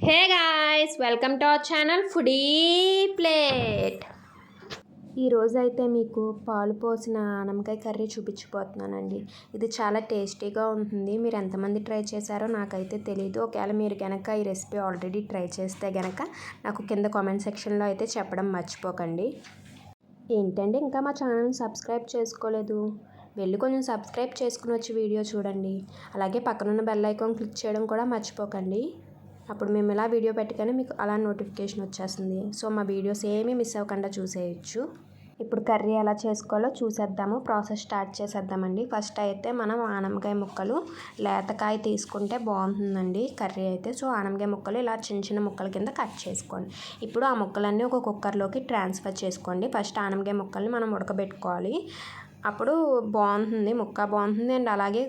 Hey guys, welcome to our channel foodie plate. ఈరోజు అయితే మీకు పాలు పోసిన ఆనపకాయ కర్రీ చూపించిపోతున్నానండి. ఇది చాలా టేస్టీగా ఉంటుంది. మీరు ఎంతమంది ట్రై చేశారో నాకైతే తెలియదు. ఒకవేళ మీరు కనుక ఈ రెసిపీ ఆల్రెడీ ట్రై చేస్తే కనుక నాకు కింద కామెంట్ సెక్షన్లో అయితే చెప్పడం మర్చిపోకండి. ఏంటండి ఇంకా మా ఛానల్ని సబ్స్క్రైబ్ చేసుకోలేదు? వెళ్ళి కొంచెం సబ్స్క్రైబ్ చేసుకుని వచ్చి వీడియో చూడండి. అలాగే పక్కనున్న బెల్ ఐకాన్ క్లిక్ చేయడం కూడా మర్చిపోకండి. అప్పుడు మేము ఇలా వీడియో పెట్టగానే మీకు అలా నోటిఫికేషన్ వచ్చేస్తుంది. సో మా వీడియోస్ ఏమీ మిస్ అవ్వకుండా చూసేయచ్చు. ఇప్పుడు కర్రీ ఎలా చేసుకోవాలో చూసేద్దాము. Process start చేసేద్దామండి. ఫస్ట్ అయితే మనం ఆనపకాయ ముక్కలు లేతకాయ తీసుకుంటే బాగుంటుందండి కర్రీ అయితే. సో ఆనపకాయ ముక్కలు ఇలా చిన్న చిన్న ముక్కల కింద కట్ చేసుకోండి. ఇప్పుడు ఆ ముక్కలన్నీ ఒక కుక్కర్లోకి ట్రాన్స్ఫర్ చేసుకోండి. ఫస్ట్ ఆనపకాయ ముక్కల్ని మనం ఉడకబెట్టుకోవాలి. అప్పుడు బాగుంటుంది, ముక్క బాగుంటుంది అండ్ అలాగే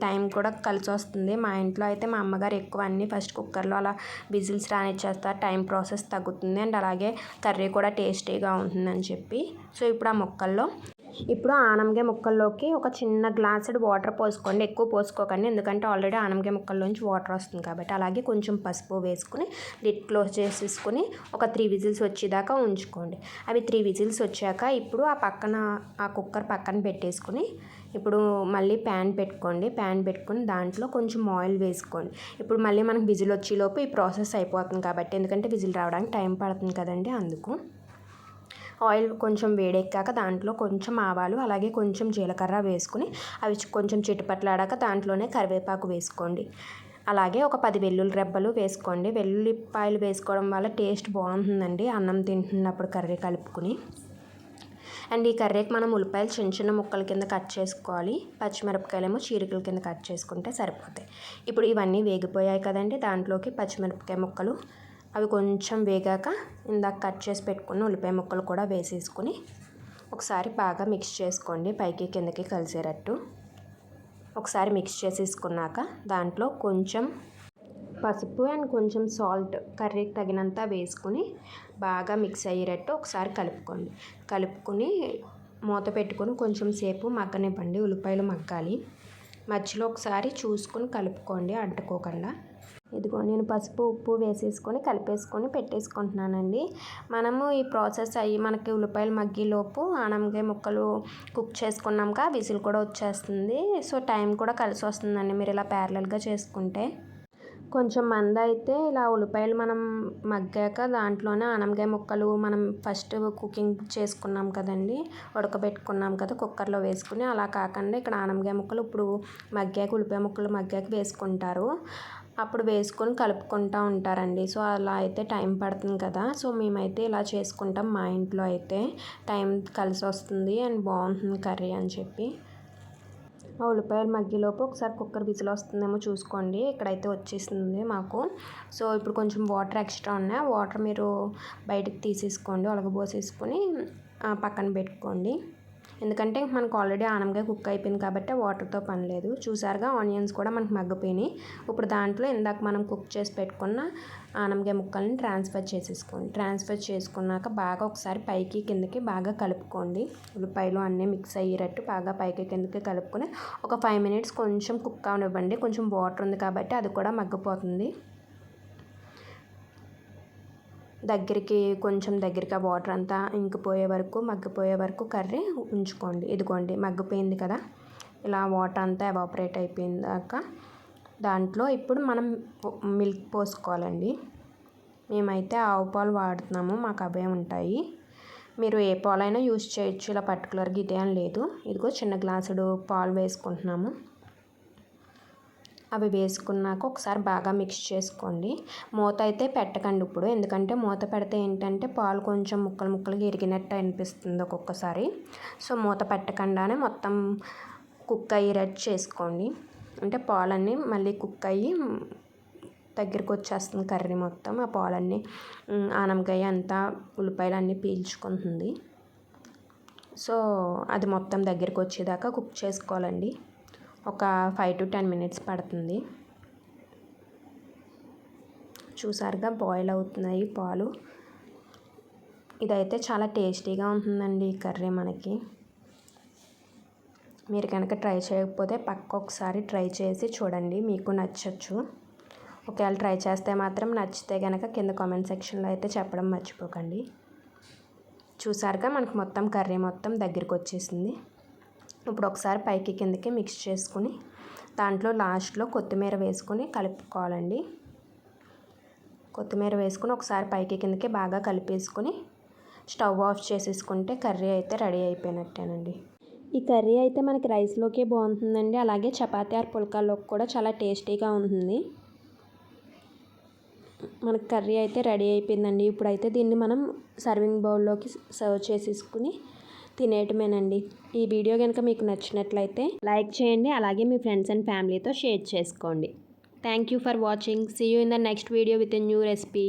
టైం కూడా కలిసి వస్తుంది. మా ఇంట్లో అయితే మా అమ్మగారు ఎక్కువ అన్నీ ఫస్ట్ కుక్కర్లో అలా విజిల్స్ రానిచ్చేస్తారు. టైం ప్రాసెస్ తగ్గుతుంది అండ్ అలాగే కర్రీ కూడా టేస్టీగా ఉంటుందని చెప్పి. సో ఇప్పుడు ఆ ముక్కల్లో ఇప్పుడు ఆనపకాయ ముక్కల్లోకి ఒక చిన్న గ్లాసుడు వాటర్ పోసుకోండి. ఎక్కువ పోసుకోకండి, ఎందుకంటే ఆల్రెడీ ఆనపకాయ ముక్కల్లోంచి వాటర్ వస్తుంది కాబట్టి. అలాగే కొంచెం పసుపు వేసుకుని లిడ్ క్లోజ్ చేసేసుకుని ఒక 3 విజిల్స్ వచ్చేదాకా ఉంచుకోండి. అవి 3 విజిల్స్ వచ్చాక ఇప్పుడు ఆ కుక్కర్ పక్కన పెట్టేసుకుని ఇప్పుడు మళ్ళీ ప్యాన్ పెట్టుకుని దాంట్లో కొంచెం ఆయిల్ వేసుకోండి. ఇప్పుడు మళ్ళీ మనకు విజిల్ వచ్చేలోపు ఈ ప్రాసెస్ అయిపోతుంది కాబట్టి, ఎందుకంటే విజిల్ రావడానికి టైం పడుతుంది కదండి, అందుకు. ఆయిల్ కొంచెం వేడెక్కాక దాంట్లో కొంచెం ఆవాలు అలాగే కొంచెం జీలకర్ర వేసుకుని అవి కొంచెం చిటపట్లాడాక దాంట్లోనే కరివేపాకు వేసుకోండి. అలాగే ఒక 10 వెల్లుల్లి రెబ్బలు వేసుకోండి. వెల్లుల్లిపాయలు వేసుకోవడం వల్ల టేస్ట్ బాగుంటుందండి అన్నం తింటున్నప్పుడు కర్రీ కలుపుకుని. అండ్ ఈ కర్రీకి మనం ఉల్లిపాయలు చిన్న చిన్న ముక్కల కింద కట్ చేసుకోవాలి. పచ్చిమిరపకాయలేమో చీరికల కింద కట్ చేసుకుంటే సరిపోతాయి. ఇప్పుడు ఇవన్నీ వేగిపోయాయి కదండి, దాంట్లోకి పచ్చిమిరపకాయ ముక్కలు అవి కొంచెం వేగాక ఇందాక కట్ చేసి పెట్టుకున్న ఉల్లిపాయ ముక్కలు కూడా వేసేసుకుని ఒకసారి బాగా మిక్స్ చేసుకోండి, పైకి కిందకి కలిసేటట్టు. ఒకసారి మిక్స్ చేసేసుకున్నాక దాంట్లో కొంచెం పసుపు అండ్ కొంచెం సాల్ట్ కర్రీకి తగినంత వేసుకుని బాగా మిక్స్ అయ్యేటట్టు ఒకసారి కలుపుకొని మూత పెట్టుకొని కొంచెం సేపు మగ్గనివ్వండి. ఉల్లిపాయలు మగ్గాలి. మధ్యలో ఒకసారి చూసుకుని కలుపుకోండి అంటుకోకుండా. ఇదిగో నేను పసుపు ఉప్పు వేసేసుకొని కలిపేసుకొని పెట్టేసుకుంటున్నానండి. మనము ఈ ప్రాసెస్ అయ్యి మనకి ఉల్లిపాయలు మగ్గేలోపు ఆనపకాయ ముక్కలు కుక్ చేసుకున్నాక విజిల్ కూడా వచ్చేస్తుంది. సో టైం కూడా కలిసి వస్తుందండి మీరు ఇలా ప్యారలల్గా చేసుకుంటే. కొంచెం మంది అయితే ఇలా ఉల్లిపాయలు మనం మగ్గాక దాంట్లోనే ఆనపకాయ ముక్కలు మనం ఫస్ట్ కుకింగ్ చేసుకున్నాం కదండి, ఉడకబెట్టుకున్నాం కదా కుక్కర్లో వేసుకుని, అలా కాకుండా ఇక్కడ ఆనపకాయ ముక్కలు ఇప్పుడు మగ్గాక ఉల్లిపాయ ముక్కలు మగ్గాక వేసుకుంటారు. అప్పుడు వేసుకొని కలుపుకుంటూ ఉంటారండి. సో అలా అయితే టైం పడుతుంది కదా, సో మేమైతే ఇలా చేసుకుంటాం. మా ఇంట్లో అయితే టైం కలిసి వస్తుంది అండ్ బాగుంటుంది కర్రీ అని చెప్పి. ఆ ఉల్లిపాయలు మగ్గిలోపు ఒకసారి కుక్కర్ విజిల్ వస్తుందేమో చూసుకోండి. ఇక్కడైతే వచ్చేసింది మాకు. సో ఇప్పుడు కొంచెం వాటర్ ఎక్స్ట్రా ఉన్నాయి, ఆ వాటర్ మీరు బయటకు తీసేసుకోండి, ఒలగబోసేసుకొని పక్కన పెట్టుకోండి. ఎందుకంటే మనకు ఆల్రెడీ ఆనపకాయ కుక్ అయిపోయింది కాబట్టి వాటర్తో పని లేదు. చూసారుగా ఆనియన్స్ కూడా మనకు మగ్గిపోయినాయి. ఇప్పుడు దాంట్లో ఇందాక మనం కుక్ చేసి పెట్టుకున్న ఆనపకాయ ముక్కల్ని ట్రాన్స్ఫర్ చేసేసుకోండి. ట్రాన్స్ఫర్ చేసుకున్నాక బాగా ఒకసారి పైకి కిందకి బాగా కలుపుకోండి. ఉల్లిపాయలు అన్నీ మిక్స్ అయ్యేటట్టు బాగా పైకి కిందకి కలుపుకొని ఒక 5 మినిట్స్ కొంచెం కుక్ అవనివ్వండి. కొంచెం వాటర్ ఉంది కాబట్టి అది కూడా మగ్గిపోతుంది. కొంచెం దగ్గరికి వాటర్ అంతా మగ్గిపోయే వరకు కర్రీ ఉంచుకోండి. ఇదిగోండి మగ్గిపోయింది కదా, ఇలా వాటర్ అంతా ఎవాపరేట్ అయిపోయిందాక దాంట్లో ఇప్పుడు మనం మిల్క్ పోసుకోవాలండి. మేమైతే ఆవు పాలు వాడుతున్నాము, మాకు అవే ఉంటాయి. మీరు ఏ పాలైనా యూజ్ చేయొచ్చు, ఇలా పర్టికులర్గా ఇదే అని లేదు. ఇదిగో చిన్న గ్లాసుడు పాలు వేసుకుంటున్నాము. అవి వేసుకున్నాక ఒకసారి బాగా మిక్స్ చేసుకోండి. మూత అయితే పెట్టకండి ఇప్పుడు, ఎందుకంటే మూత పెడితే ఏంటంటే పాలు కొంచెం ముక్కలుగా ఇరిగినట్టు అనిపిస్తుంది ఒక్కొక్కసారి. సో మూత పెట్టకుండానే మొత్తం కుక్ అయ్యేటట్టు చేసుకోండి. అంటే పాలన్నీ మళ్ళీ కుక్ అయ్యి దగ్గరికి వచ్చేస్తుంది కర్రీ మొత్తం. ఆ పాలన్నీ ఆనపకాయ అంతా ఉల్లిపాయలు అన్నీ పీల్చుకుంటుంది. సో అది మొత్తం దగ్గరికి వచ్చేదాకా కుక్ చేసుకోవాలండి. ఒక 5 to 10 మినిట్స్ పడుతుంది. చూసారుగా బాయిల్ అవుతున్నాయి పాలు. ఇదైతే చాలా టేస్టీగా ఉంటుందండి ఈ కర్రీ మనకి. మీరు కనుక ట్రై చేయకపోతే ఒకసారి ట్రై చేసి చూడండి, మీకు నచ్చచ్చు. ఒకవేళ ట్రై చేస్తే మాత్రం నచ్చితే కనుక కింద కామెంట్ సెక్షన్లో అయితే చెప్పడం మర్చిపోకండి. చూసారుగా మనకు మొత్తం కర్రీ మొత్తం దగ్గరికి వచ్చేసింది. ఇప్పుడు ఒకసారి పైకి కిందకి మిక్స్ చేసుకుని దాంట్లో లాస్ట్లో కొత్తిమీర వేసుకొని కలుపుకోవాలండి. కొత్తిమీర వేసుకుని ఒకసారి పైకి కిందకి బాగా కలిపేసుకొని స్టవ్ ఆఫ్ చేసేసుకుంటే కర్రీ అయితే రెడీ అయిపోయినట్టేనండి. ఈ కర్రీ అయితే మనకి రైస్లోకే బాగుంటుందండి. అలాగే చపాతీ ఆర్ పుల్కాలోకి కూడా చాలా టేస్టీగా ఉంటుంది. మనకి కర్రీ అయితే రెడీ అయిపోయిందండి. ఇప్పుడైతే దీన్ని మనం సర్వింగ్ బౌల్లోకి సర్వ్ చేసేసుకుని తినేయటమేనండి. ఈ వీడియో కనుక మీకు నచ్చినట్లయితే లైక్ చేయండి. అలాగే మీ ఫ్రెండ్స్ అండ్ ఫ్యామిలీతో షేర్ చేసుకోండి. Thank you for watching. See you in the next video with a new recipe.